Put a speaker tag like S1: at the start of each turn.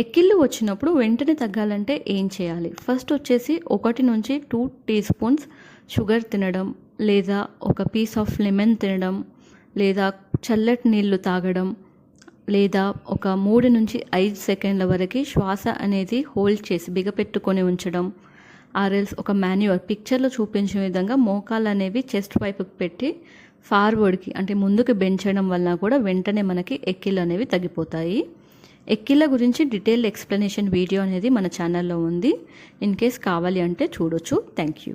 S1: ఎక్కిళ్ళు వచ్చినప్పుడు వెంటనే తగ్గాలంటే ఏం చేయాలి? ఫస్ట్ వచ్చేసి 1 నుంచి 2 టీ స్పూన్స్ షుగర్ తినడం, లేదా ఒక పీస్ ఆఫ్ లెమన్ తినడం, లేదా చల్లటి నీళ్ళు తాగడం, లేదా ఒక 3 నుంచి 5 సెకండ్ల వరకు శ్వాస అనేది హోల్డ్ చేసి బిగపెట్టుకొని ఉంచడం, ఆర్ఎల్స్ ఒక మాన్యువల్ పిక్చర్లో చూపించిన విధంగా మోకాలు అనేవి చెస్ట్ వైపుకి పెట్టి ఫార్వర్డ్కి అంటే ముందుకు బెంచడం వల్ల కూడా వెంటనే మనకి ఎక్కిళ్ళు అనేవి తగ్గిపోతాయి. ఎక్కిళ్ళ గురించి డీటెయిల్ ఎక్స్ప్లెనేషన్ వీడియో అనేది మన ఛానల్లో ఉంది. ఇన్ కేస్ కావాలి అంటే చూడొచ్చు. Thank you.